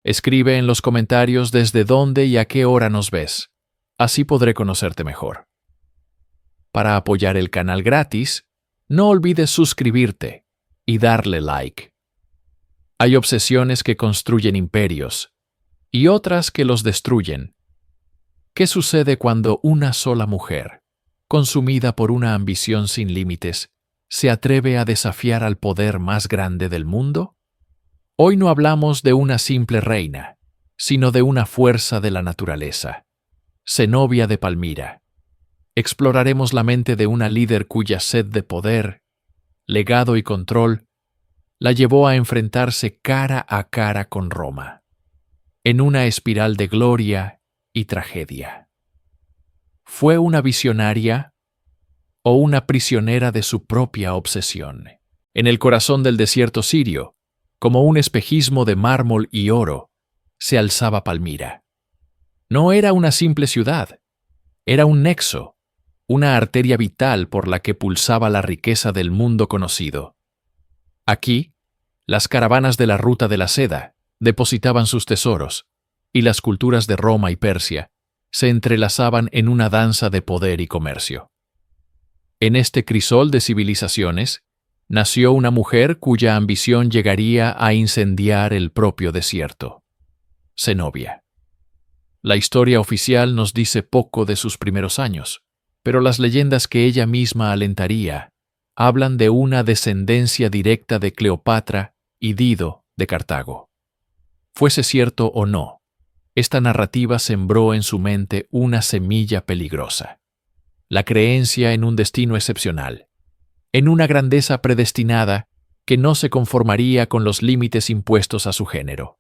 Escribe en los comentarios desde dónde y a qué hora nos ves. Así podré conocerte mejor. Para apoyar el canal gratis, no olvides suscribirte y darle like. Hay obsesiones que construyen imperios y otras que los destruyen. ¿Qué sucede cuando una sola mujer, consumida por una ambición sin límites, se atreve a desafiar al poder más grande del mundo? Hoy no hablamos de una simple reina, sino de una fuerza de la naturaleza, Zenobia de Palmira. Exploraremos la mente de una líder cuya sed de poder, legado y control la llevó a enfrentarse cara a cara con Roma, en una espiral de gloria y tragedia. ¿Fue una visionaria o una prisionera de su propia obsesión? En el corazón del desierto sirio, como un espejismo de mármol y oro, se alzaba Palmira. No era una simple ciudad, era un nexo, una arteria vital por la que pulsaba la riqueza del mundo conocido. Aquí, las caravanas de la Ruta de la Seda depositaban sus tesoros, y las culturas de Roma y Persia se entrelazaban en una danza de poder y comercio. En este crisol de civilizaciones, nació una mujer cuya ambición llegaría a incendiar el propio desierto: Zenobia. La historia oficial nos dice poco de sus primeros años, pero las leyendas que ella misma alentaría hablan de una descendencia directa de Cleopatra y Dido de Cartago. Fuese cierto o no, esta narrativa sembró en su mente una semilla peligrosa: la creencia en un destino excepcional, en una grandeza predestinada que no se conformaría con los límites impuestos a su género.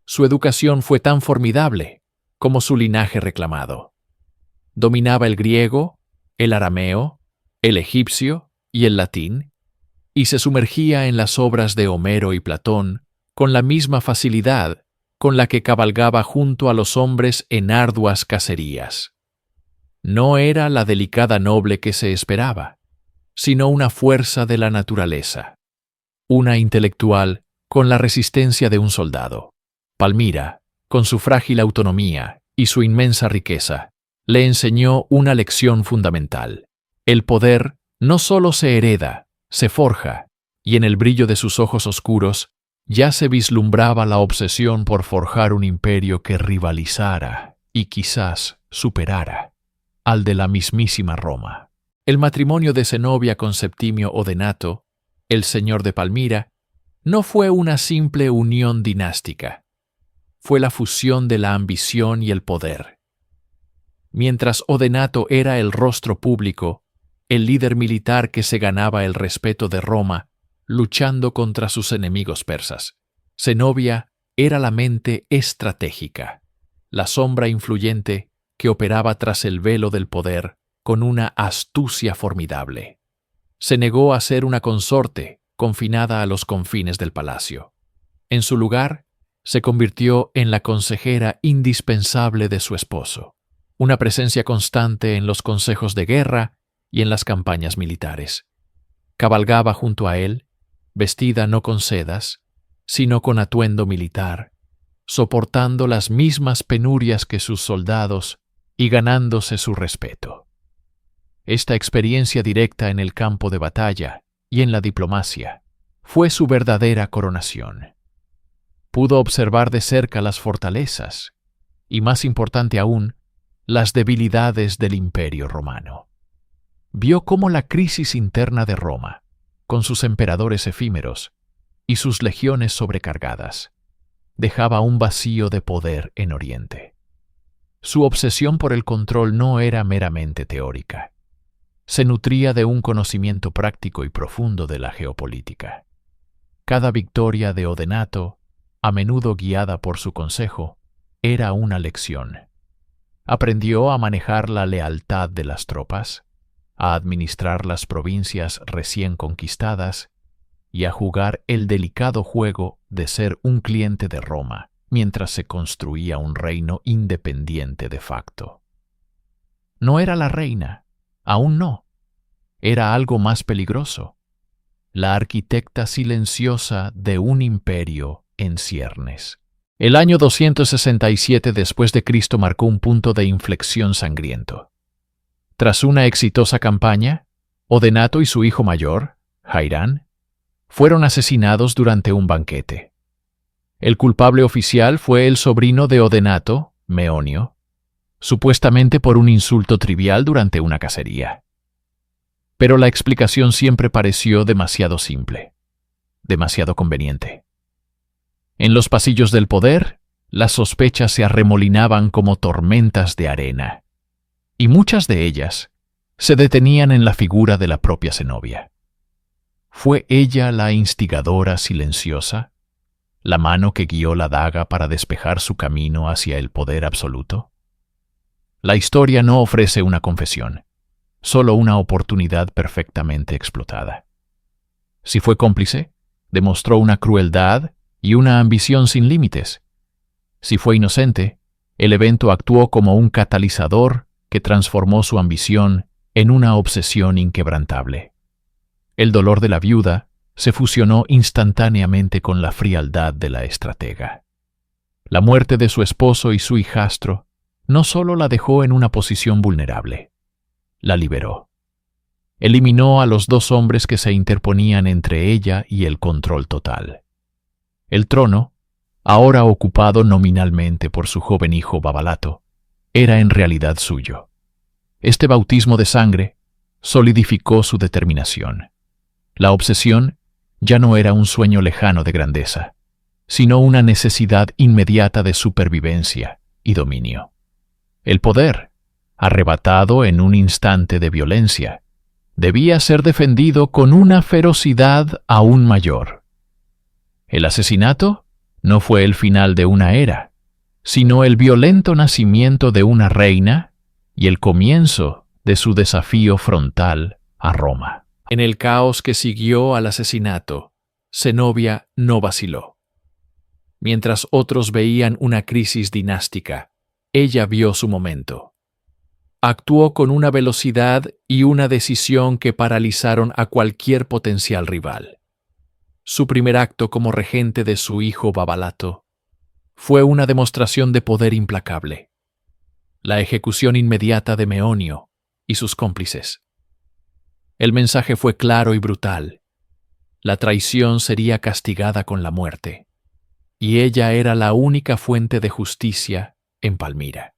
Su educación fue tan formidable como su linaje reclamado. Dominaba el griego, el arameo, el egipcio y el latín, y se sumergía en las obras de Homero y Platón con la misma facilidad con la que cabalgaba junto a los hombres en arduas cacerías. No era la delicada noble que se esperaba, sino una fuerza de la naturaleza, una intelectual con la resistencia de un soldado. Palmira, con su frágil autonomía y su inmensa riqueza, le enseñó una lección fundamental: el poder no solo se hereda, se forja, y en el brillo de sus ojos oscuros ya se vislumbraba la obsesión por forjar un imperio que rivalizara y quizás superara al de la mismísima Roma. El matrimonio de Zenobia con Septimio Odenato, el señor de Palmira, no fue una simple unión dinástica. Fue la fusión de la ambición y el poder. Mientras Odenato era el rostro público, el líder militar que se ganaba el respeto de Roma, luchando contra sus enemigos persas, Zenobia era la mente estratégica, la sombra influyente que operaba tras el velo del poder con una astucia formidable. Se negó a ser una consorte confinada a los confines del palacio. En su lugar, se convirtió en la consejera indispensable de su esposo, una presencia constante en los consejos de guerra y en las campañas militares. Cabalgaba junto a él, vestida no con sedas, sino con atuendo militar, soportando las mismas penurias que sus soldados y ganándose su respeto. Esta experiencia directa en el campo de batalla y en la diplomacia fue su verdadera coronación. Pudo observar de cerca las fortalezas y, más importante aún, las debilidades del Imperio Romano. Vio cómo la crisis interna de Roma, con sus emperadores efímeros y sus legiones sobrecargadas, dejaba un vacío de poder en Oriente. Su obsesión por el control no era meramente teórica. Se nutría de un conocimiento práctico y profundo de la geopolítica. Cada victoria de Odenato, a menudo guiada por su consejo, era una lección. Aprendió a manejar la lealtad de las tropas, a administrar las provincias recién conquistadas y a jugar el delicado juego de ser un cliente de Roma mientras se construía un reino independiente de facto. No era la reina, aún no. Era algo más peligroso: la arquitecta silenciosa de un imperio en ciernes. El año 267 después de Cristo marcó un punto de inflexión sangriento. Tras una exitosa campaña, Odenato y su hijo mayor, Jairán, fueron asesinados durante un banquete. El culpable oficial fue el sobrino de Odenato, Meonio, supuestamente por un insulto trivial durante una cacería. Pero la explicación siempre pareció demasiado simple, demasiado conveniente. En los pasillos del poder, las sospechas se arremolinaban como tormentas de arena, y muchas de ellas se detenían en la figura de la propia Zenobia. ¿Fue ella la instigadora silenciosa, la mano que guió la daga para despejar su camino hacia el poder absoluto? La historia no ofrece una confesión, solo una oportunidad perfectamente explotada. Si fue cómplice, demostró una crueldad y una ambición sin límites. Si fue inocente, el evento actuó como un catalizador que transformó su ambición en una obsesión inquebrantable. El dolor de la viuda se fusionó instantáneamente con la frialdad de la estratega. La muerte de su esposo y su hijastro no solo la dejó en una posición vulnerable, la liberó. Eliminó a los dos hombres que se interponían entre ella y el control total. El trono, ahora ocupado nominalmente por su joven hijo Babalato, era en realidad suyo. Este bautismo de sangre solidificó su determinación. La obsesión ya no era un sueño lejano de grandeza, sino una necesidad inmediata de supervivencia y dominio. El poder, arrebatado en un instante de violencia, debía ser defendido con una ferocidad aún mayor. El asesinato no fue el final de una era, sino el violento nacimiento de una reina y el comienzo de su desafío frontal a Roma. En el caos que siguió al asesinato, Zenobia no vaciló. Mientras otros veían una crisis dinástica, ella vio su momento. Actuó con una velocidad y una decisión que paralizaron a cualquier potencial rival. Su primer acto como regente de su hijo Babalato fue una demostración de poder implacable. La ejecución inmediata de Meonio y sus cómplices. El mensaje fue claro y brutal. La traición sería castigada con la muerte, y ella era la única fuente de justicia en Palmira.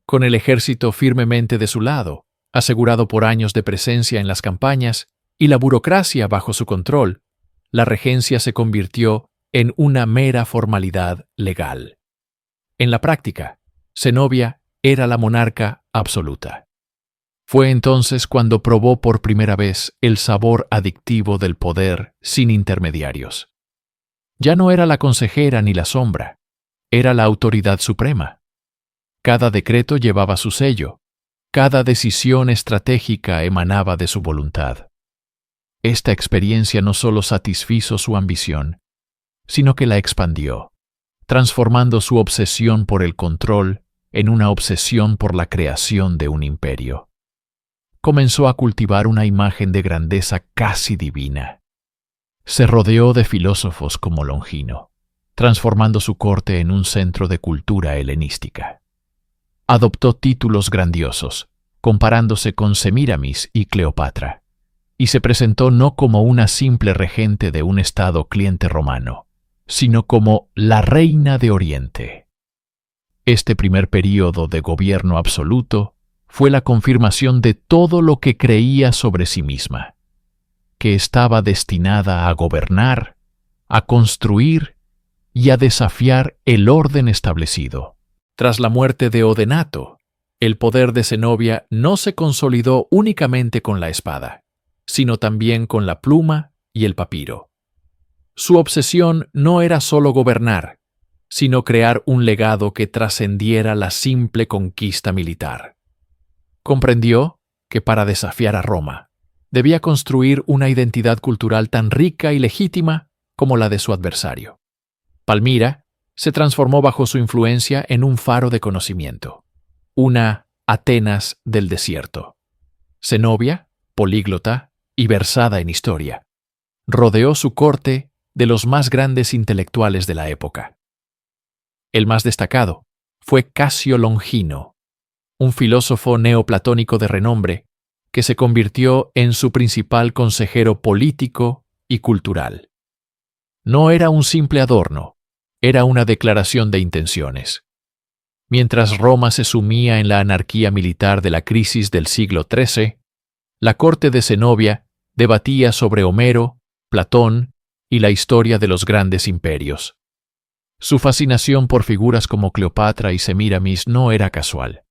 Con el ejército firmemente de su lado, asegurado por años de presencia en las campañas y la burocracia bajo su control, la regencia se convirtió en una mera formalidad legal. En la práctica, Zenobia era la monarca absoluta. Fue entonces cuando probó por primera vez el sabor adictivo del poder sin intermediarios. Ya no era la consejera ni la sombra, era la autoridad suprema. Cada decreto llevaba su sello, cada decisión estratégica emanaba de su voluntad. Esta experiencia no solo satisfizo su ambición, sino que la expandió, transformando su obsesión por el control en una obsesión por la creación de un imperio. Comenzó a cultivar una imagen de grandeza casi divina. Se rodeó de filósofos como Longino, transformando su corte en un centro de cultura helenística. Adoptó títulos grandiosos, comparándose con Semíramis y Cleopatra, y se presentó no como una simple regente de un estado cliente romano, sino como la reina de Oriente. Este primer período de gobierno absoluto fue la confirmación de todo lo que creía sobre sí misma, que estaba destinada a gobernar, a construir y a desafiar el orden establecido. Tras la muerte de Odenato, el poder de Zenobia no se consolidó únicamente con la espada, sino también con la pluma y el papiro. Su obsesión no era solo gobernar, sino crear un legado que trascendiera la simple conquista militar. Comprendió que para desafiar a Roma, debía construir una identidad cultural tan rica y legítima como la de su adversario. Palmira se transformó bajo su influencia en un faro de conocimiento, una Atenas del desierto. Zenobia, políglota y versada en historia, rodeó su corte de los más grandes intelectuales de la época. El más destacado fue Casio Longino, un filósofo neoplatónico de renombre que se convirtió en su principal consejero político y cultural. No era un simple adorno, era una declaración de intenciones. Mientras Roma se sumía en la anarquía militar de la crisis del siglo XIII, la corte de Zenobia debatía sobre Homero, Platón y la historia de los grandes imperios. Su fascinación por figuras como Cleopatra y Semíramis no era casual.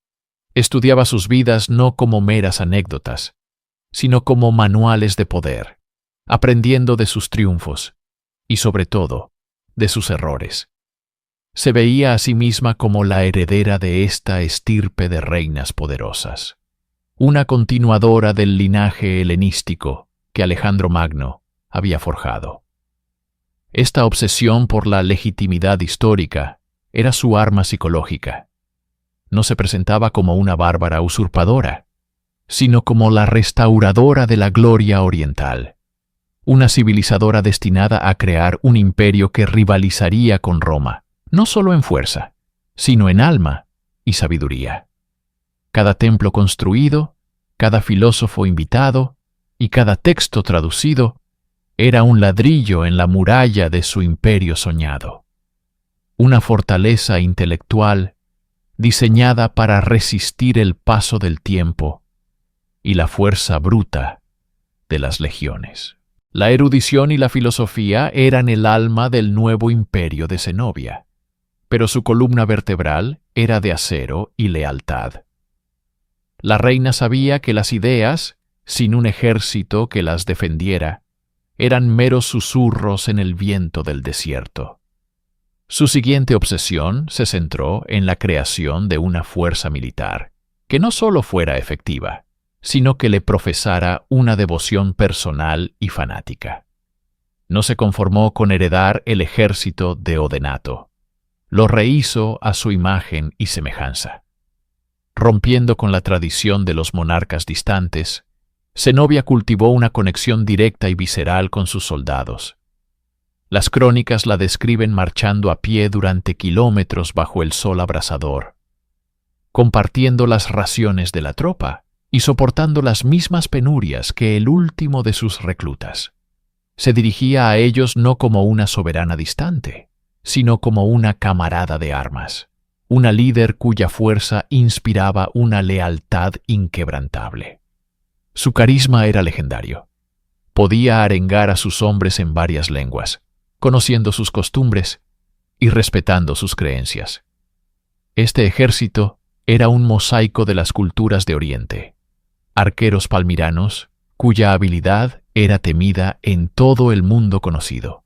Estudiaba sus vidas no como meras anécdotas, sino como manuales de poder, aprendiendo de sus triunfos y, sobre todo, de sus errores. Se veía a sí misma como la heredera de esta estirpe de reinas poderosas, una continuadora del linaje helenístico que Alejandro Magno había forjado. Esta obsesión por la legitimidad histórica era su arma psicológica. No se presentaba como una bárbara usurpadora, sino como la restauradora de la gloria oriental, una civilizadora destinada a crear un imperio que rivalizaría con Roma, no solo en fuerza, sino en alma y sabiduría. Cada templo construido, cada filósofo invitado y cada texto traducido era un ladrillo en la muralla de su imperio soñado, una fortaleza intelectual diseñada para resistir el paso del tiempo y la fuerza bruta de las legiones. La erudición y la filosofía eran el alma del nuevo imperio de Zenobia, pero su columna vertebral era de acero y lealtad. La reina sabía que las ideas, sin un ejército que las defendiera, eran meros susurros en el viento del desierto. Su siguiente obsesión se centró en la creación de una fuerza militar, que no solo fuera efectiva, sino que le profesara una devoción personal y fanática. No se conformó con heredar el ejército de Odenato. Lo rehizo a su imagen y semejanza. Rompiendo con la tradición de los monarcas distantes, Zenobia cultivó una conexión directa y visceral con sus soldados. Las crónicas la describen marchando a pie durante kilómetros bajo el sol abrasador, compartiendo las raciones de la tropa y soportando las mismas penurias que el último de sus reclutas. Se dirigía a ellos no como una soberana distante, sino como una camarada de armas, una líder cuya fuerza inspiraba una lealtad inquebrantable. Su carisma era legendario. Podía arengar a sus hombres en varias lenguas, conociendo sus costumbres y respetando sus creencias. Este ejército era un mosaico de las culturas de Oriente. Arqueros palmiranos, cuya habilidad era temida en todo el mundo conocido.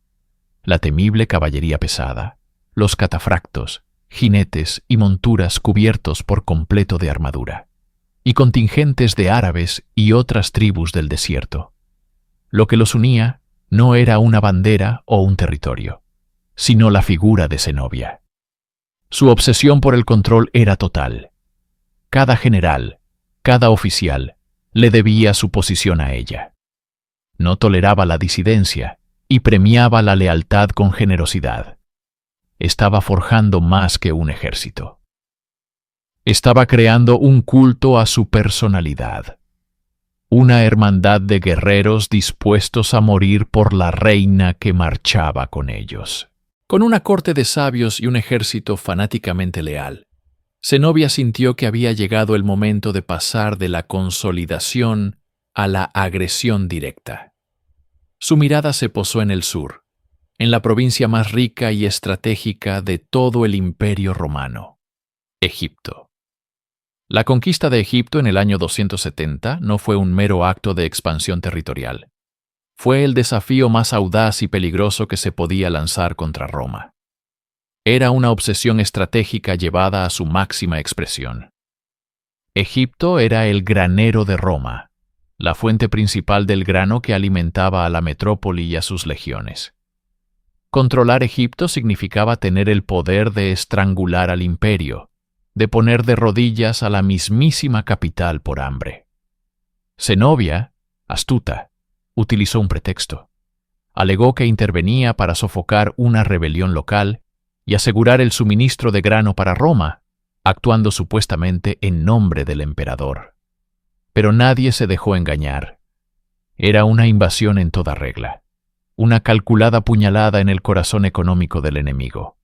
La temible caballería pesada, los catafractos, jinetes y monturas cubiertos por completo de armadura, y contingentes de árabes y otras tribus del desierto. Lo que los unía no era una bandera o un territorio, sino la figura de Zenobia. Su obsesión por el control era total. Cada general, cada oficial, le debía su posición a ella. No toleraba la disidencia y premiaba la lealtad con generosidad. Estaba forjando más que un ejército. Estaba creando un culto a su personalidad. Una hermandad de guerreros dispuestos a morir por la reina que marchaba con ellos. Con una corte de sabios y un ejército fanáticamente leal, Zenobia sintió que había llegado el momento de pasar de la consolidación a la agresión directa. Su mirada se posó en el sur, en la provincia más rica y estratégica de todo el Imperio Romano, Egipto. La conquista de Egipto en el año 270 no fue un mero acto de expansión territorial. Fue el desafío más audaz y peligroso que se podía lanzar contra Roma. Era una obsesión estratégica llevada a su máxima expresión. Egipto era el granero de Roma, la fuente principal del grano que alimentaba a la metrópoli y a sus legiones. Controlar Egipto significaba tener el poder de estrangular al imperio, de poner de rodillas a la mismísima capital por hambre. Zenobia, astuta, utilizó un pretexto. Alegó que intervenía para sofocar una rebelión local y asegurar el suministro de grano para Roma, actuando supuestamente en nombre del emperador. Pero nadie se dejó engañar. Era una invasión en toda regla, una calculada puñalada en el corazón económico del enemigo.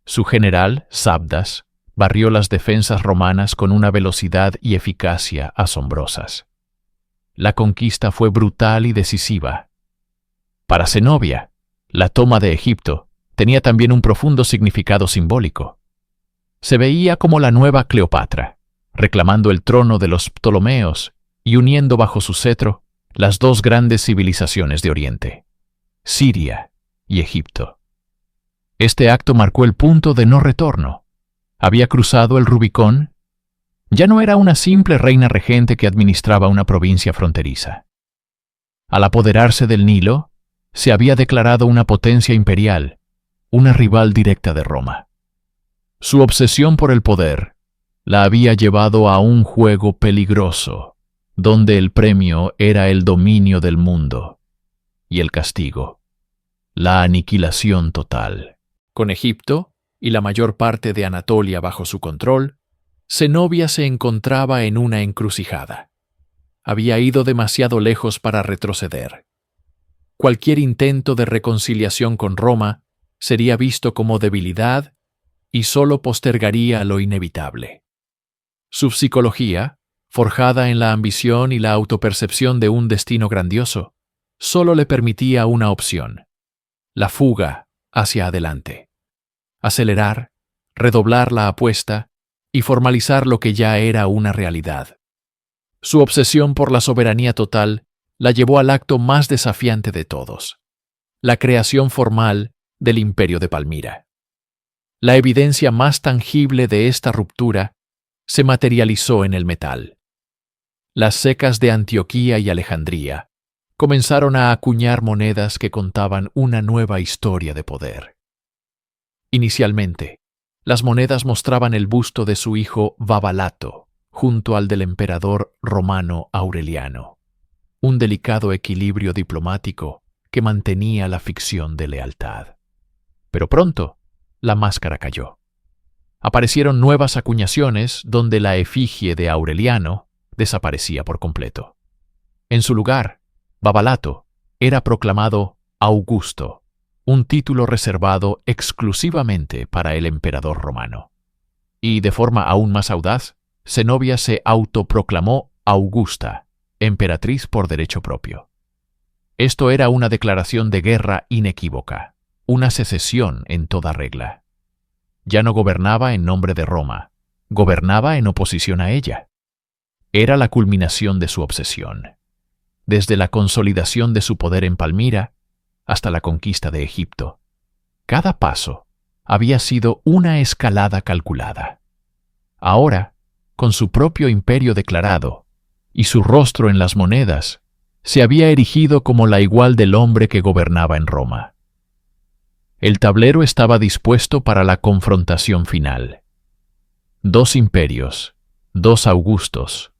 Su general, Sabdas, barrió las defensas romanas con una velocidad y eficacia asombrosas. La conquista fue brutal y decisiva. Para Zenobia, la toma de Egipto tenía también un profundo significado simbólico. Se veía como la nueva Cleopatra, reclamando el trono de los Ptolomeos y uniendo bajo su cetro las dos grandes civilizaciones de Oriente, Siria y Egipto. Este acto marcó el punto de no retorno. Había cruzado el Rubicón. Ya no era una simple reina regente que administraba una provincia fronteriza. Al apoderarse del Nilo, se había declarado una potencia imperial, una rival directa de Roma. Su obsesión por el poder la había llevado a un juego peligroso, donde el premio era el dominio del mundo y el castigo, la aniquilación total. Con Egipto y la mayor parte de Anatolia bajo su control, Zenobia se encontraba en una encrucijada. Había ido demasiado lejos para retroceder. Cualquier intento de reconciliación con Roma sería visto como debilidad y solo postergaría lo inevitable. Su psicología, forjada en la ambición y la autopercepción de un destino grandioso, solo le permitía una opción: la fuga hacia adelante. Acelerar, redoblar la apuesta y formalizar lo que ya era una realidad. Su obsesión por la soberanía total la llevó al acto más desafiante de todos: la creación formal del Imperio de Palmira. La evidencia más tangible de esta ruptura se materializó en el metal. Las secas de Antioquía y Alejandría comenzaron a acuñar monedas que contaban una nueva historia de poder. Inicialmente, las monedas mostraban el busto de su hijo Babalato junto al del emperador romano Aureliano, un delicado equilibrio diplomático que mantenía la ficción de lealtad. Pero pronto, la máscara cayó. Aparecieron nuevas acuñaciones donde la efigie de Aureliano desaparecía por completo. En su lugar, Babalato era proclamado Augusto, un título reservado exclusivamente para el emperador romano. Y de forma aún más audaz, Zenobia se autoproclamó Augusta, emperatriz por derecho propio. Esto era una declaración de guerra inequívoca, una secesión en toda regla. Ya no gobernaba en nombre de Roma, gobernaba en oposición a ella. Era la culminación de su obsesión, desde la consolidación de su poder en Palmira hasta la conquista de Egipto. Cada paso había sido una escalada calculada. Ahora, con su propio imperio declarado y su rostro en las monedas, se había erigido como la igual del hombre que gobernaba en Roma. El tablero estaba dispuesto para la confrontación final. Dos imperios, dos Augustos,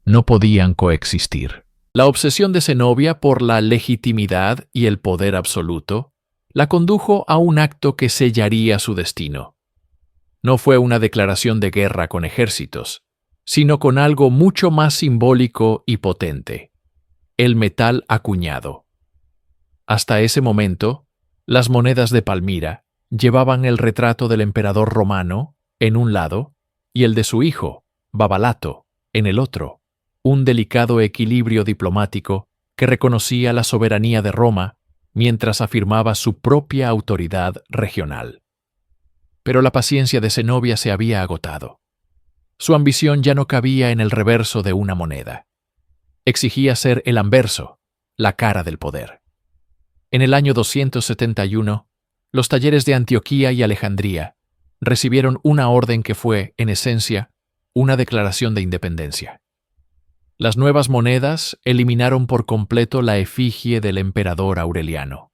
no podían coexistir. La obsesión de Zenobia por la legitimidad y el poder absoluto la condujo a un acto que sellaría su destino. No fue una declaración de guerra con ejércitos, sino con algo mucho más simbólico y potente: el metal acuñado. Hasta ese momento, las monedas de Palmira llevaban el retrato del emperador romano en un lado y el de su hijo, Babalato, en el otro, un delicado equilibrio diplomático que reconocía la soberanía de Roma mientras afirmaba su propia autoridad regional. Pero la paciencia de Zenobia se había agotado. Su ambición ya no cabía en el reverso de una moneda. Exigía ser el anverso, la cara del poder. En el año 271, los talleres de Antioquía y Alejandría recibieron una orden que fue, en esencia, una declaración de independencia. Las nuevas monedas eliminaron por completo la efigie del emperador Aureliano.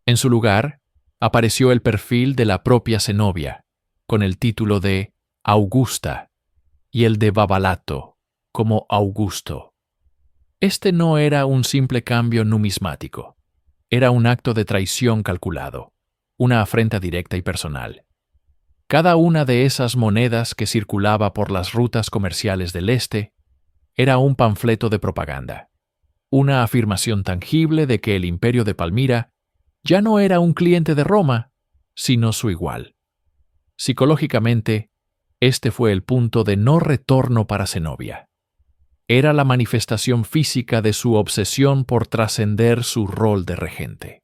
En su lugar, apareció el perfil de la propia Zenobia, con el título de Augusta, y el de Babalato, como Augusto. Este no era un simple cambio numismático, era un acto de traición calculado. una afrenta directa y personal. Cada una de esas monedas que circulaba por las rutas comerciales del este era un panfleto de propaganda, una afirmación tangible de que el Imperio de Palmira ya no era un cliente de Roma, sino su igual. Psicológicamente, este fue el punto de no retorno para Zenobia. Era la manifestación física de su obsesión por trascender su rol de regente.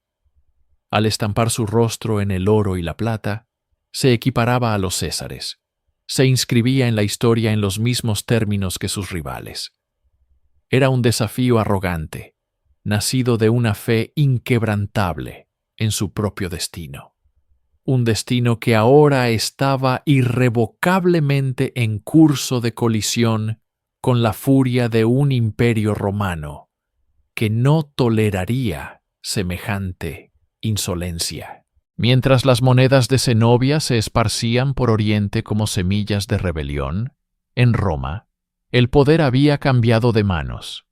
Al estampar su rostro en el oro y la plata, se equiparaba a los Césares. Se inscribía en la historia en los mismos términos que sus rivales. Era un desafío arrogante, nacido de una fe inquebrantable en su propio destino. Un destino que ahora estaba irrevocablemente en curso de colisión con la furia de un imperio romano que no toleraría semejante insolencia. Mientras las monedas de Zenobia se esparcían por Oriente como semillas de rebelión, en Roma, el poder había cambiado de manos.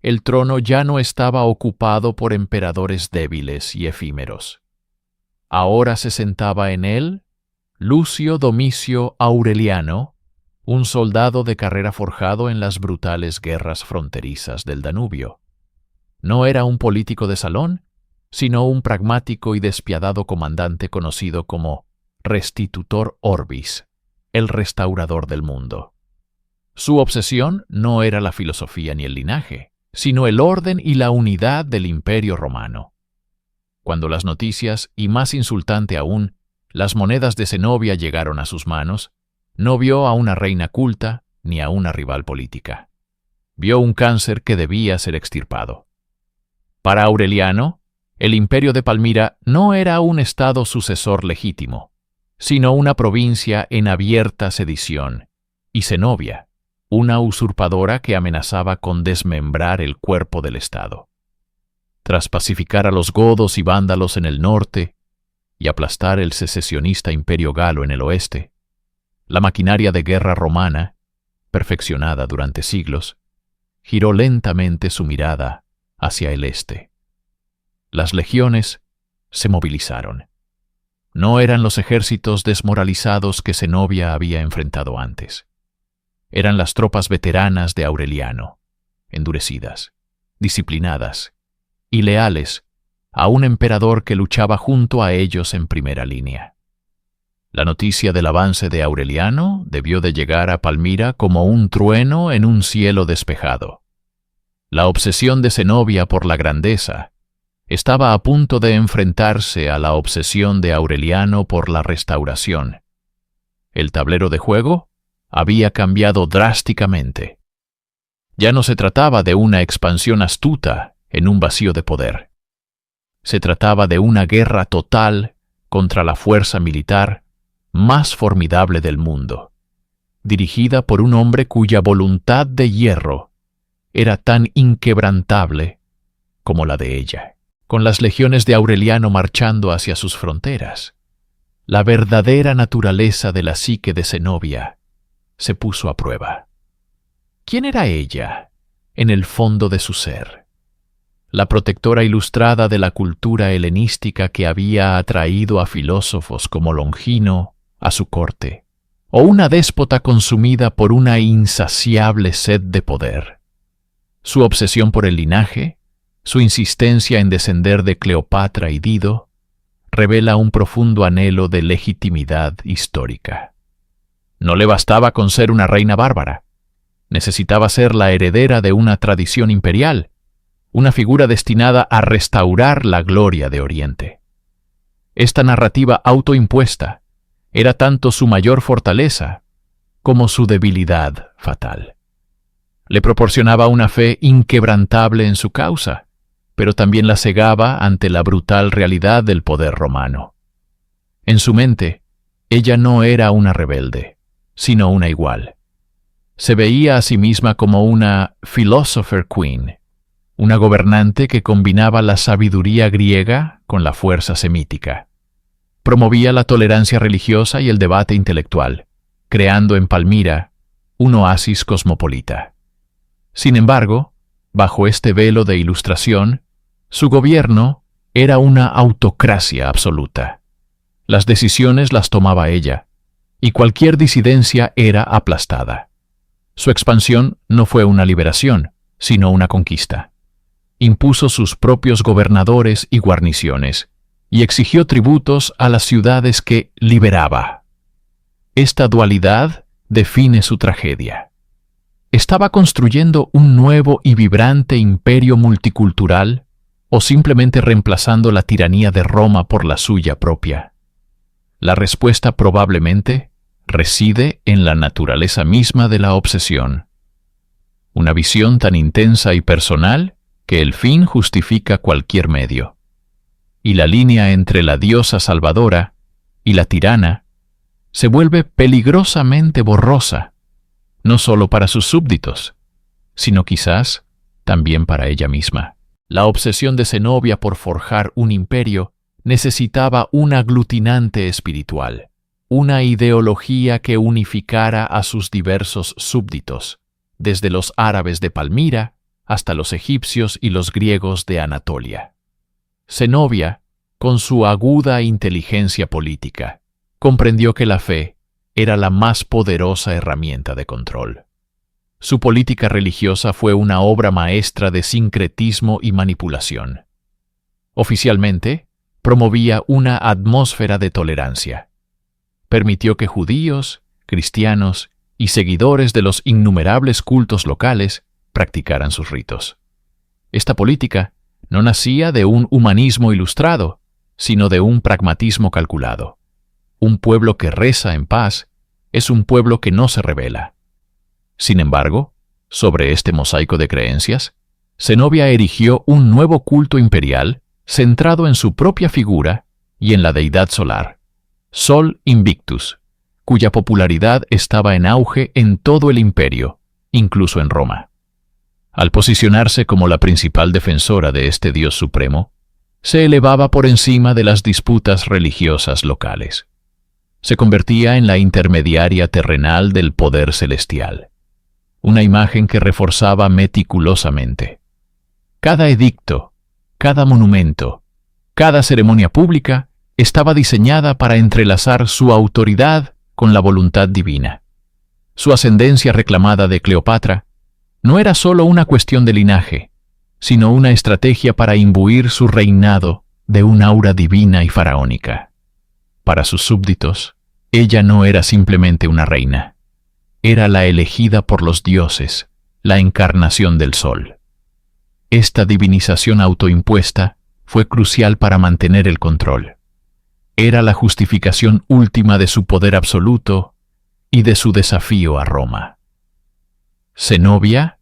El trono ya no estaba ocupado por emperadores débiles y efímeros. Ahora se sentaba en él Lucio Domicio Aureliano, un soldado de carrera forjado en las brutales guerras fronterizas del Danubio. No era un político de salón, sino un pragmático y despiadado comandante conocido como Restitutor Orbis, el restaurador del mundo. Su obsesión no era la filosofía ni el linaje, sino el orden y la unidad del Imperio Romano. Cuando las noticias, y más insultante aún, las monedas de Zenobia llegaron a sus manos, no vio a una reina culta ni a una rival política. Vio un cáncer que debía ser extirpado. Para Aureliano, el Imperio de Palmira no era un estado sucesor legítimo, sino una provincia en abierta sedición, y Zenobia, una usurpadora que amenazaba con desmembrar el cuerpo del Estado. Tras pacificar a los godos y vándalos en el norte y aplastar el secesionista imperio galo en el oeste, la maquinaria de guerra romana, perfeccionada durante siglos, giró lentamente su mirada hacia el este. Las legiones se movilizaron. No eran los ejércitos desmoralizados que Zenobia había enfrentado antes. Eran las tropas veteranas de Aureliano, endurecidas, disciplinadas y leales a un emperador que luchaba junto a ellos en primera línea. La noticia del avance de Aureliano debió de llegar a Palmira como un trueno en un cielo despejado. La obsesión de Zenobia por la grandeza estaba a punto de enfrentarse a la obsesión de Aureliano por la restauración. El tablero de juego había cambiado drásticamente. Ya no se trataba de una expansión astuta en un vacío de poder. Se trataba de una guerra total contra la fuerza militar más formidable del mundo, dirigida por un hombre cuya voluntad de hierro era tan inquebrantable como la de ella. Con las legiones de Aureliano marchando hacia sus fronteras, la verdadera naturaleza de la psique de Zenobia se puso a prueba. ¿Quién era ella, en el fondo de su ser? La protectora ilustrada de la cultura helenística que había atraído a filósofos como Longino a su corte, o una déspota consumida por una insaciable sed de poder. Su obsesión por el linaje, su insistencia en descender de Cleopatra y Dido, revela un profundo anhelo de legitimidad histórica. No le bastaba con ser una reina bárbara. Necesitaba ser la heredera de una tradición imperial, una figura destinada a restaurar la gloria de Oriente. Esta narrativa autoimpuesta era tanto su mayor fortaleza como su debilidad fatal. Le proporcionaba una fe inquebrantable en su causa, pero también la cegaba ante la brutal realidad del poder romano. En su mente, ella no era una rebelde, sino una igual. Se veía a sí misma como una philosopher queen, una gobernante que combinaba la sabiduría griega con la fuerza semítica. Promovía la tolerancia religiosa y el debate intelectual, creando en Palmira un oasis cosmopolita. Sin embargo, bajo este velo de ilustración, su gobierno Era una autocracia absoluta. Las decisiones las tomaba ella, y cualquier disidencia era aplastada. Su expansión no fue una liberación, sino una conquista. Impuso sus propios gobernadores y guarniciones, y exigió tributos a las ciudades que liberaba. Esta dualidad define su tragedia. ¿Estaba construyendo un nuevo y vibrante imperio multicultural o simplemente reemplazando la tiranía de Roma por la suya propia? La respuesta probablemente reside en la naturaleza misma de la obsesión. Una visión tan intensa y personal que el fin justifica cualquier medio. Y la línea entre la diosa salvadora y la tirana se vuelve peligrosamente borrosa, no solo para sus súbditos, sino quizás también para ella misma. La obsesión de Zenobia por forjar un imperio necesitaba un aglutinante espiritual, una ideología que unificara a sus diversos súbditos, desde los árabes de Palmira hasta los egipcios y los griegos de Anatolia. Zenobia, con su aguda inteligencia política, comprendió que la fe era la más poderosa herramienta de control. Su política religiosa fue una obra maestra de sincretismo y manipulación. Oficialmente, promovía una atmósfera de tolerancia. Permitió que judíos, cristianos y seguidores de los innumerables cultos locales practicaran sus ritos. Esta política no nacía de un humanismo ilustrado, sino de un pragmatismo calculado. Un pueblo que reza en paz es un pueblo que no se rebela. Sin embargo, sobre este mosaico de creencias, Zenobia erigió un nuevo culto imperial centrado en su propia figura y en la deidad solar, Sol Invictus, cuya popularidad estaba en auge en todo el imperio, incluso en Roma. Al posicionarse como la principal defensora de este dios supremo, se elevaba por encima de las disputas religiosas locales. Se convertía en la intermediaria terrenal del poder celestial, una imagen que reforzaba meticulosamente. Cada edicto, cada monumento, cada ceremonia pública estaba diseñada para entrelazar su autoridad con la voluntad divina. Su ascendencia reclamada de Cleopatra no era solo una cuestión de linaje, sino una estrategia para imbuir su reinado de un aura divina y faraónica. Para sus súbditos, ella no era simplemente una reina, era la elegida por los dioses, la encarnación del sol. Esta divinización autoimpuesta fue crucial para mantener el control. Era la justificación última de su poder absoluto y de su desafío a Roma. Zenobia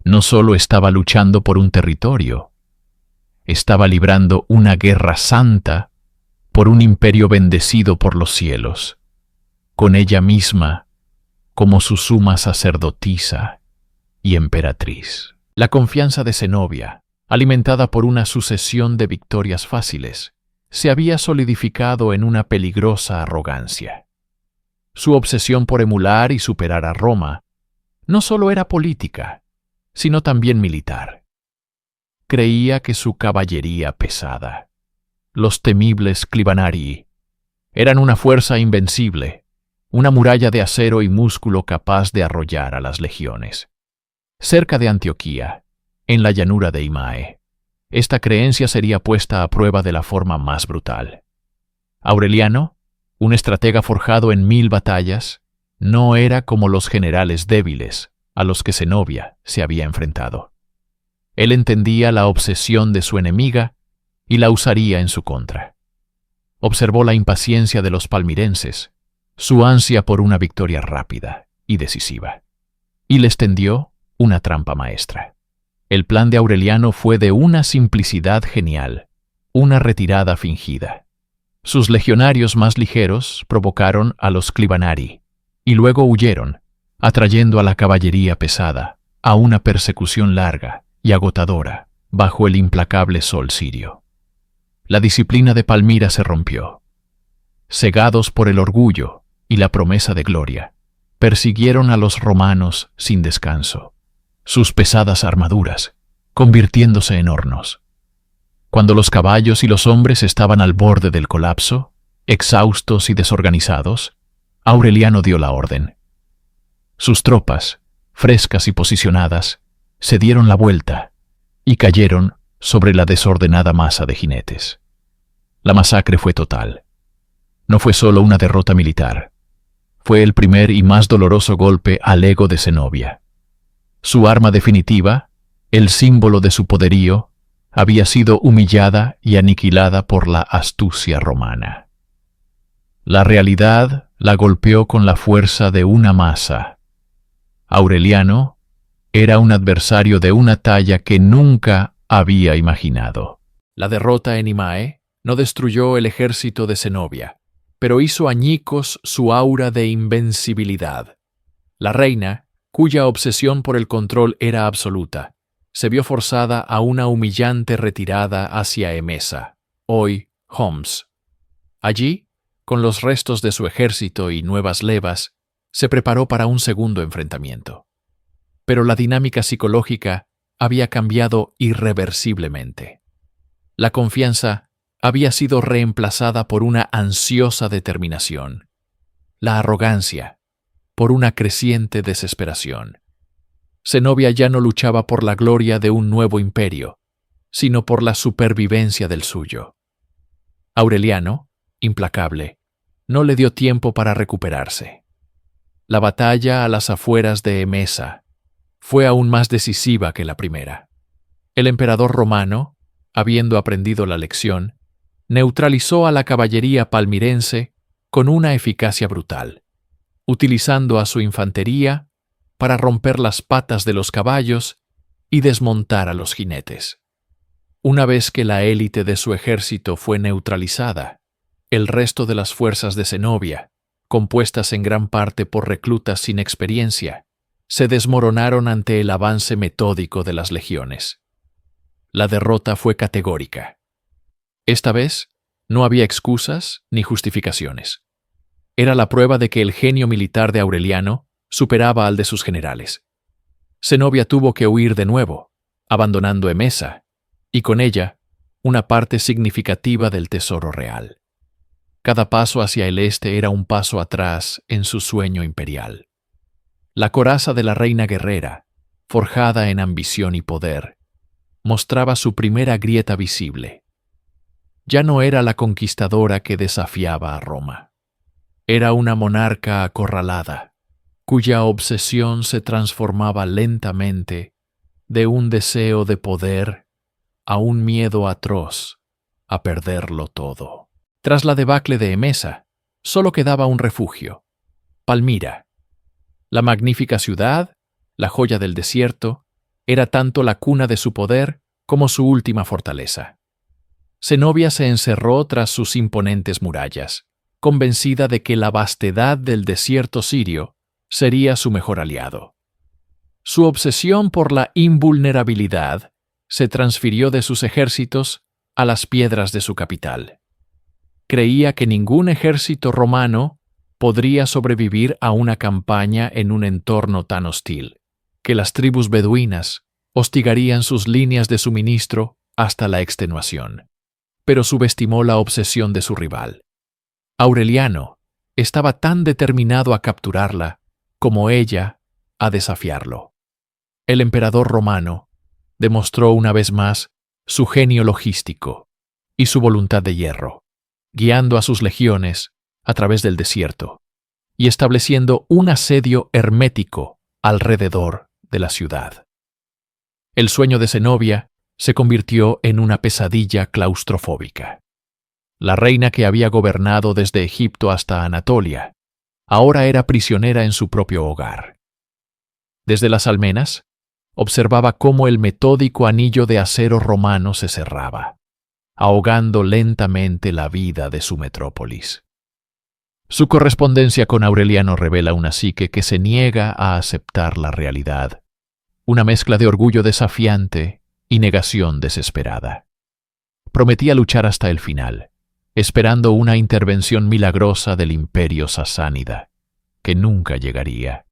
no solo estaba luchando por un territorio, estaba librando una guerra santa por un imperio bendecido por los cielos, con ella misma como su suma sacerdotisa y emperatriz. La confianza de Zenobia, alimentada por una sucesión de victorias fáciles, se había solidificado en una peligrosa arrogancia. Su obsesión por emular y superar a Roma no solo era política, sino también militar. Creía que su caballería pesada, los temibles Clibanarii, eran una fuerza invencible, una muralla de acero y músculo capaz de arrollar a las legiones. Cerca de Antioquía, en la llanura de Imae, esta creencia sería puesta a prueba de la forma más brutal. Aureliano, un estratega forjado en 1000 batallas, no era como los generales débiles a los que Zenobia se había enfrentado. Él entendía la obsesión de su enemiga y la usaría en su contra. Observó la impaciencia de los palmirenses, su ansia por una victoria rápida y decisiva, y les tendió una trampa maestra. El plan de Aureliano fue de una simplicidad genial, una retirada fingida. Sus legionarios más ligeros provocaron a los Clibanarii y luego huyeron, atrayendo a la caballería pesada a una persecución larga y agotadora bajo el implacable sol sirio. La disciplina de Palmira se rompió. Cegados por el orgullo y la promesa de gloria, persiguieron a los romanos sin descanso, sus pesadas armaduras convirtiéndose en hornos. Cuando los caballos y los hombres estaban al borde del colapso, exhaustos y desorganizados, Aureliano dio la orden. Sus tropas, frescas y posicionadas, se dieron la vuelta y cayeron sobre la desordenada masa de jinetes. La masacre fue total. No fue solo una derrota militar. Fue el primer y más doloroso golpe al ego de Zenobia. Su arma definitiva, el símbolo de su poderío, había sido humillada y aniquilada por la astucia romana. La realidad la golpeó con la fuerza de una masa. Aureliano era un adversario de una talla que nunca había imaginado. La derrota en Imae no destruyó el ejército de Zenobia, pero hizo añicos su aura de invencibilidad. La reina, cuya obsesión por el control era absoluta, se vio forzada a una humillante retirada hacia Emesa, hoy Homs. Allí, con los restos de su ejército y nuevas levas, se preparó para un segundo enfrentamiento. Pero la dinámica psicológica había cambiado irreversiblemente. La confianza había sido reemplazada por una ansiosa determinación. La arrogancia, por una creciente desesperación. Zenobia ya no luchaba por la gloria de un nuevo imperio, sino por la supervivencia del suyo. Aureliano, implacable, no le dio tiempo para recuperarse. La batalla a las afueras de Emesa fue aún más decisiva que la primera. El emperador romano, habiendo aprendido la lección, neutralizó a la caballería palmirense con una eficacia brutal, utilizando a su infantería para romper las patas de los caballos y desmontar a los jinetes. Una vez que la élite de su ejército fue neutralizada, el resto de las fuerzas de Zenobia, compuestas en gran parte por reclutas sin experiencia, se desmoronaron ante el avance metódico de las legiones. La derrota fue categórica. Esta vez, no había excusas ni justificaciones. Era la prueba de que el genio militar de Aureliano superaba al de sus generales. Zenobia tuvo que huir de nuevo, abandonando Emesa, y con ella, una parte significativa del tesoro real. Cada paso hacia el este era un paso atrás en su sueño imperial. La coraza de la reina guerrera, forjada en ambición y poder, mostraba su primera grieta visible. Ya no era la conquistadora que desafiaba a Roma. Era una monarca acorralada, cuya obsesión se transformaba lentamente de un deseo de poder a un miedo atroz a perderlo todo. Tras la debacle de Emesa, solo quedaba un refugio, Palmira. La magnífica ciudad, la joya del desierto, era tanto la cuna de su poder como su última fortaleza. Zenobia se encerró tras sus imponentes murallas, convencida de que la vastedad del desierto sirio sería su mejor aliado. Su obsesión por la invulnerabilidad se transfirió de sus ejércitos a las piedras de su capital. Creía que ningún ejército romano podría sobrevivir a una campaña en un entorno tan hostil, que las tribus beduinas hostigarían sus líneas de suministro hasta la extenuación. Pero subestimó la obsesión de su rival. Aureliano estaba tan determinado a capturarla como ella a desafiarlo. El emperador romano demostró una vez más su genio logístico y su voluntad de hierro, guiando a sus legiones a través del desierto y estableciendo un asedio hermético alrededor de la ciudad. El sueño de Zenobia se convirtió en una pesadilla claustrofóbica. La reina que había gobernado desde Egipto hasta Anatolia, ahora era prisionera en su propio hogar. Desde las almenas, observaba cómo el metódico anillo de acero romano se cerraba, ahogando lentamente la vida de su metrópolis. Su correspondencia con Aureliano revela una psique que se niega a aceptar la realidad, una mezcla de orgullo desafiante y negación desesperada. Prometía luchar hasta el final, esperando una intervención milagrosa del imperio sasánida, que nunca llegaría.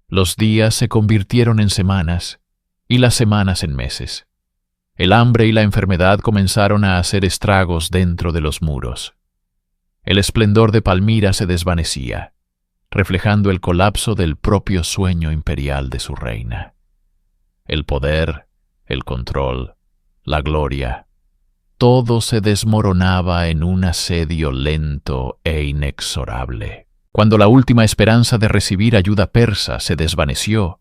Los días se convirtieron en semanas y las semanas en meses. El hambre y la enfermedad comenzaron a hacer estragos dentro de los muros. El esplendor de Palmira se desvanecía, reflejando el colapso del propio sueño imperial de su reina. El poder, el control, la gloria, todo se desmoronaba en un asedio lento e inexorable. Cuando la última esperanza de recibir ayuda persa se desvaneció,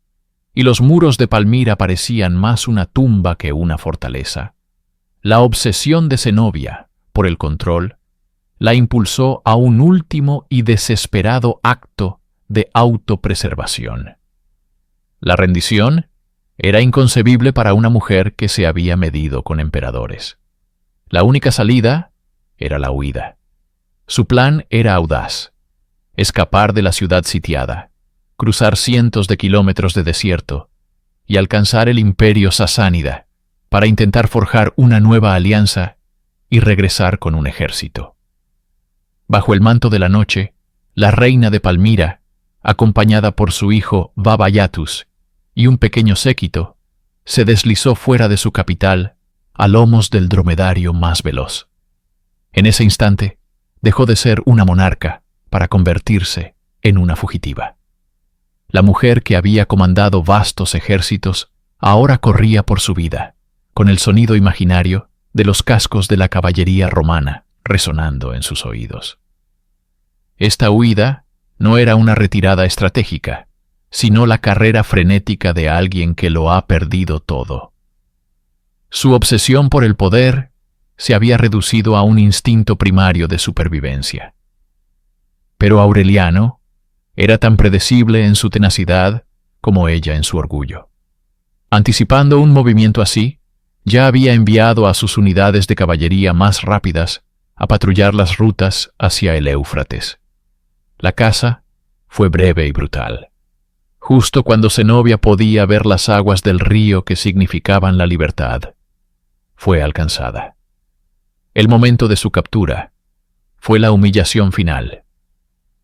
y los muros de Palmira parecían más una tumba que una fortaleza, la obsesión de Zenobia por el control la impulsó a un último y desesperado acto de autopreservación. La rendición era inconcebible para una mujer que se había medido con emperadores. La única salida era la huida. Su plan era audaz: escapar de la ciudad sitiada, cruzar cientos de kilómetros de desierto y alcanzar el imperio sasánida para intentar forjar una nueva alianza y regresar con un ejército. Bajo el manto de la noche, la reina de Palmira, acompañada por su hijo Babayatus y un pequeño séquito, se deslizó fuera de su capital a lomos del dromedario más veloz. En ese instante, dejó de ser una monarca para convertirse en una fugitiva. La mujer que había comandado vastos ejércitos ahora corría por su vida, con el sonido imaginario de los cascos de la caballería romana resonando en sus oídos. Esta huida no era una retirada estratégica, sino la carrera frenética de alguien que lo ha perdido todo. Su obsesión por el poder se había reducido a un instinto primario de supervivencia. Pero Aureliano era tan predecible en su tenacidad como ella en su orgullo. Anticipando un movimiento así, ya había enviado a sus unidades de caballería más rápidas a patrullar las rutas hacia el Éufrates. La caza fue breve y brutal. Justo cuando Zenobia podía ver las aguas del río que significaban la libertad, fue alcanzada. El momento de su captura fue la humillación final.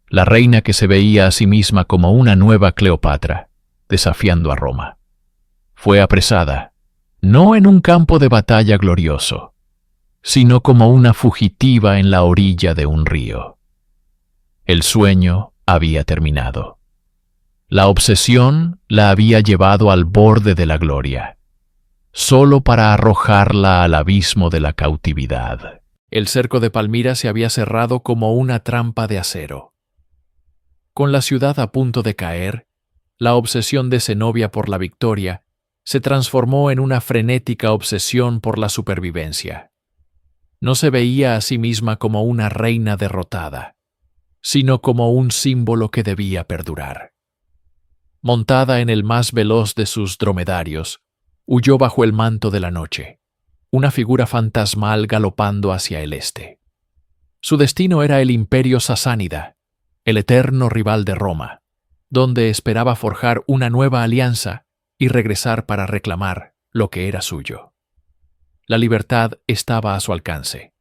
La reina que se veía a sí misma como una nueva Cleopatra, desafiando a Roma, fue apresada, no en un campo de batalla glorioso, sino como una fugitiva en la orilla de un río. El sueño había terminado. La obsesión la había llevado al borde de la gloria, solo para arrojarla al abismo de la cautividad. El cerco de Palmira se había cerrado como una trampa de acero. Con la ciudad a punto de caer, la obsesión de Zenobia por la victoria se transformó en una frenética obsesión por la supervivencia. No se veía a sí misma como una reina derrotada, sino como un símbolo que debía perdurar. Montada en el más veloz de sus dromedarios, huyó bajo el manto de la noche, una figura fantasmal galopando hacia el este. Su destino era el imperio sasánida, el eterno rival de Roma, donde esperaba forjar una nueva alianza y regresar para reclamar lo que era suyo. La libertad estaba a su alcance.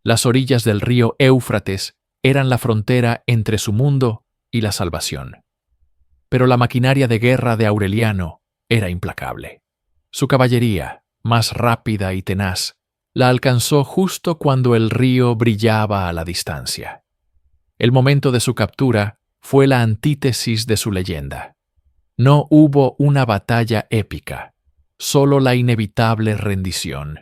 Las orillas del río Éufrates eran la frontera entre su mundo y la salvación. Pero la maquinaria de guerra de Aureliano era implacable. Su caballería, más rápida y tenaz, la alcanzó justo cuando el río brillaba a la distancia. El momento de su captura fue la antítesis de su leyenda. No hubo una batalla épica, solo la inevitable rendición.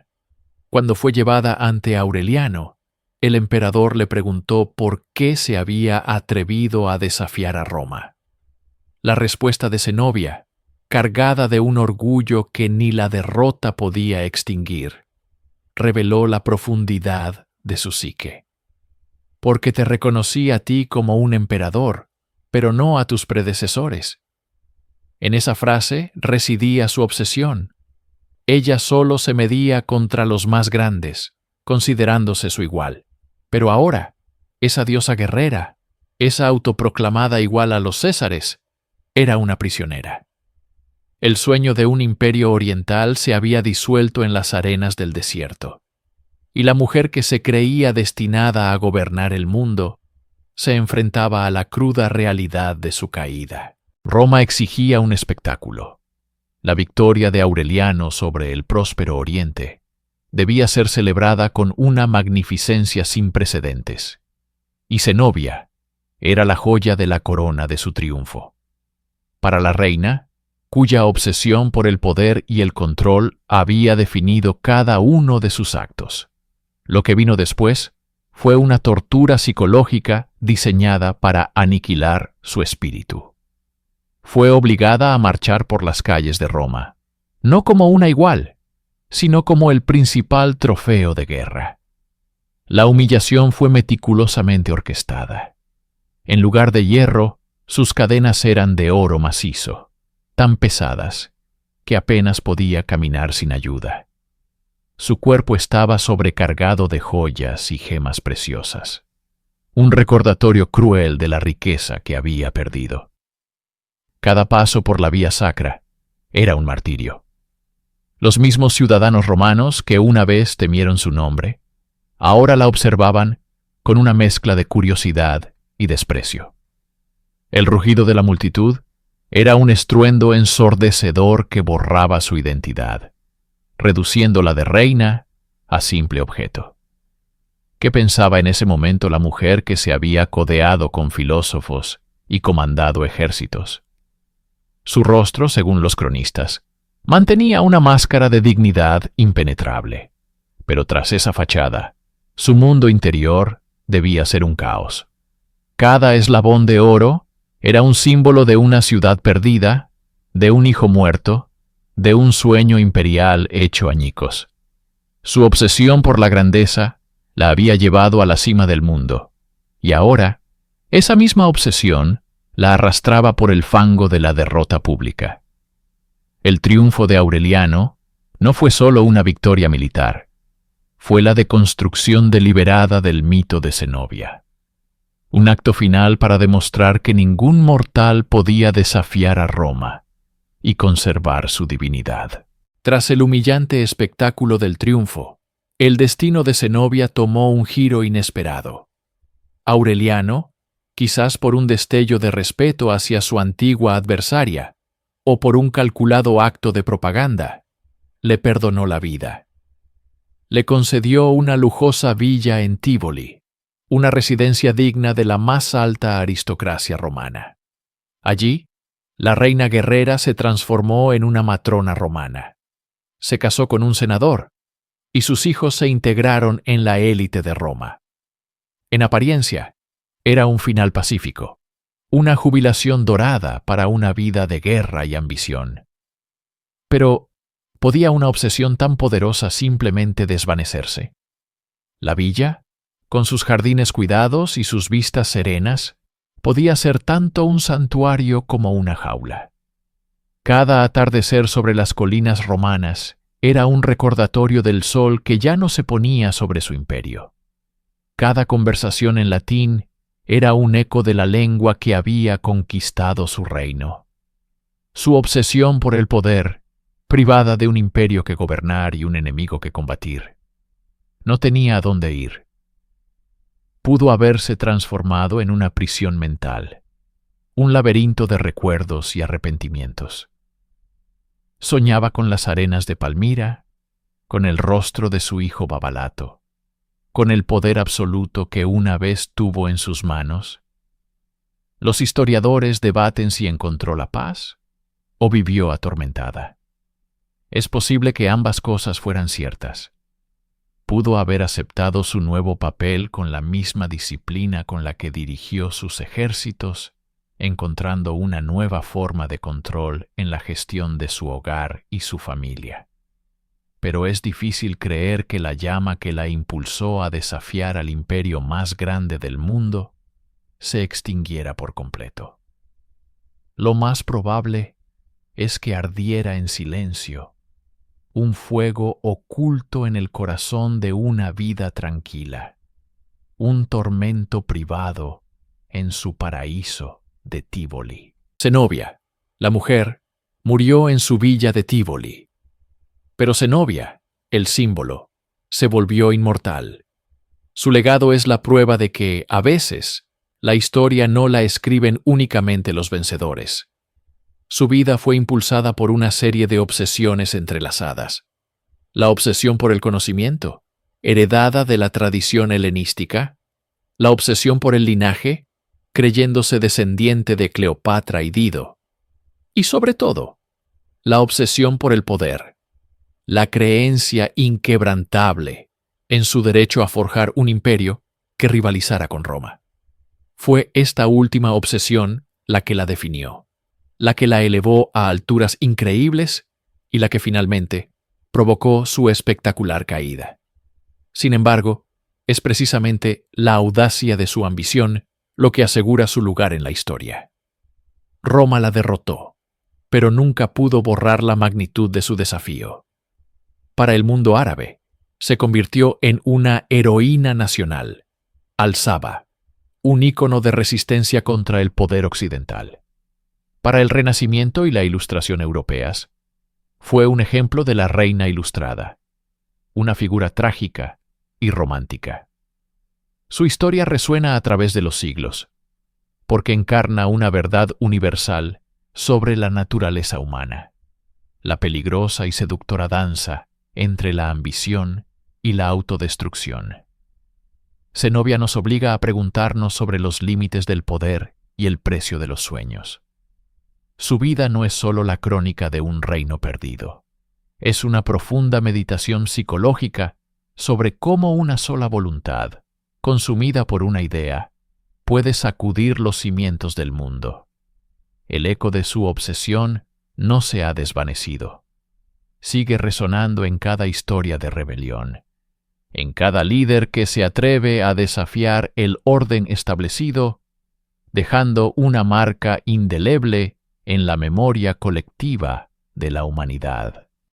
Cuando fue llevada ante Aureliano, el emperador le preguntó por qué se había atrevido a desafiar a Roma. La respuesta de Zenobia, cargada de un orgullo que ni la derrota podía extinguir, reveló la profundidad de su psique. Porque te reconocí a ti como un emperador, pero no a tus predecesores. En esa frase residía su obsesión. Ella solo se medía contra los más grandes, considerándose su igual. Pero ahora, esa diosa guerrera, esa autoproclamada igual a los Césares, era una prisionera. El sueño de un imperio oriental se había disuelto en las arenas del desierto, y la mujer que se creía destinada a gobernar el mundo se enfrentaba a la cruda realidad de su caída. Roma exigía un espectáculo. la victoria de Aureliano sobre el próspero Oriente, debía ser celebrada con una magnificencia sin precedentes. Y Zenobia era la joya de la corona de su triunfo. Para la reina, cuya obsesión por el poder y el control había definido cada uno de sus actos. Lo que vino después fue una tortura psicológica diseñada para aniquilar su espíritu. Fue obligada a marchar por las calles de Roma, no como una igual, sino como el principal trofeo de guerra. La humillación fue meticulosamente orquestada. En lugar de hierro, sus cadenas eran de oro macizo, tan pesadas que apenas podía caminar sin ayuda. Su cuerpo estaba sobrecargado de joyas y gemas preciosas, un recordatorio cruel de la riqueza que había perdido. Cada paso por la vía sacra era un martirio. Los mismos ciudadanos romanos que una vez temieron su nombre, ahora la observaban con una mezcla de curiosidad y desprecio. El rugido de la multitud era un estruendo ensordecedor que borraba su identidad, reduciéndola de reina a simple objeto. ¿Qué pensaba en ese momento la mujer que se había codeado con filósofos y comandado ejércitos? Su rostro, según los cronistas, mantenía una máscara de dignidad impenetrable, pero tras esa fachada, su mundo interior debía ser un caos. Cada eslabón de oro era un símbolo de una ciudad perdida, de un hijo muerto, de un sueño imperial hecho añicos. Su obsesión por la grandeza la había llevado a la cima del mundo, y ahora, esa misma obsesión la arrastraba por el fango de la derrota pública. El triunfo de Aureliano no fue solo una victoria militar, fue la deconstrucción deliberada del mito de Zenobia. Un acto final para demostrar que ningún mortal podía desafiar a Roma y conservar su divinidad. Tras el humillante espectáculo del triunfo, el destino de Zenobia tomó un giro inesperado. Aureliano, quizás por un destello de respeto hacia su antigua adversaria, o por un calculado acto de propaganda, le perdonó la vida. Le concedió una lujosa villa en Tívoli, una residencia digna de la más alta aristocracia romana. Allí, la reina guerrera se transformó en una matrona romana. Se casó con un senador, y sus hijos se integraron en la élite de Roma. En apariencia, era un final pacífico, una jubilación dorada para una vida de guerra y ambición. Pero, ¿podía una obsesión tan poderosa simplemente desvanecerse? La villa, con sus jardines cuidados y sus vistas serenas, podía ser tanto un santuario como una jaula. Cada atardecer sobre las colinas romanas era un recordatorio del sol que ya no se ponía sobre su imperio. Cada conversación en latín era un eco de la lengua que había conquistado su reino. Su obsesión por el poder, privada de un imperio que gobernar y un enemigo que combatir, no tenía a dónde ir. Pudo haberse transformado en una prisión mental, un laberinto de recuerdos y arrepentimientos. Soñaba con las arenas de Palmira, con el rostro de su hijo Babalato, con el poder absoluto que una vez tuvo en sus manos. Los historiadores debaten si encontró la paz o vivió atormentada. Es posible que ambas cosas fueran ciertas. Pudo haber aceptado su nuevo papel con la misma disciplina con la que dirigió sus ejércitos, encontrando una nueva forma de control en la gestión de su hogar y su familia. Pero es difícil creer que la llama que la impulsó a desafiar al imperio más grande del mundo se extinguiera por completo. Lo más probable es que ardiera en silencio, un fuego oculto en el corazón de una vida tranquila, un tormento privado en su paraíso de Tívoli. Zenobia, la mujer, murió en su villa de Tívoli. Pero Zenobia, el símbolo, se volvió inmortal. Su legado es la prueba de que, a veces, la historia no la escriben únicamente los vencedores. Su vida fue impulsada por una serie de obsesiones entrelazadas. La obsesión por el conocimiento, heredada de la tradición helenística, la obsesión por el linaje, creyéndose descendiente de Cleopatra y Dido, y sobre todo, la obsesión por el poder, la creencia inquebrantable en su derecho a forjar un imperio que rivalizara con Roma. Fue esta última obsesión la que la definió, la que la elevó a alturas increíbles y la que finalmente provocó su espectacular caída. Sin embargo, es precisamente la audacia de su ambición lo que asegura su lugar en la historia. Roma la derrotó, pero nunca pudo borrar la magnitud de su desafío. Para el mundo árabe, se convirtió en una heroína nacional, Al-Saba, un ícono de resistencia contra el poder occidental. Para el Renacimiento y la Ilustración europeas, fue un ejemplo de la reina ilustrada, una figura trágica y romántica. Su historia resuena a través de los siglos, porque encarna una verdad universal sobre la naturaleza humana, la peligrosa y seductora danza entre la ambición y la autodestrucción. Zenobia nos obliga a preguntarnos sobre los límites del poder y el precio de los sueños. Su vida no es solo la crónica de un reino perdido. Es una profunda meditación psicológica sobre cómo una sola voluntad, consumida por una idea, puede sacudir los cimientos del mundo. El eco de su obsesión no se ha desvanecido. Sigue resonando en cada historia de rebelión, en cada líder que se atreve a desafiar el orden establecido, dejando una marca indeleble en la memoria colectiva de la humanidad.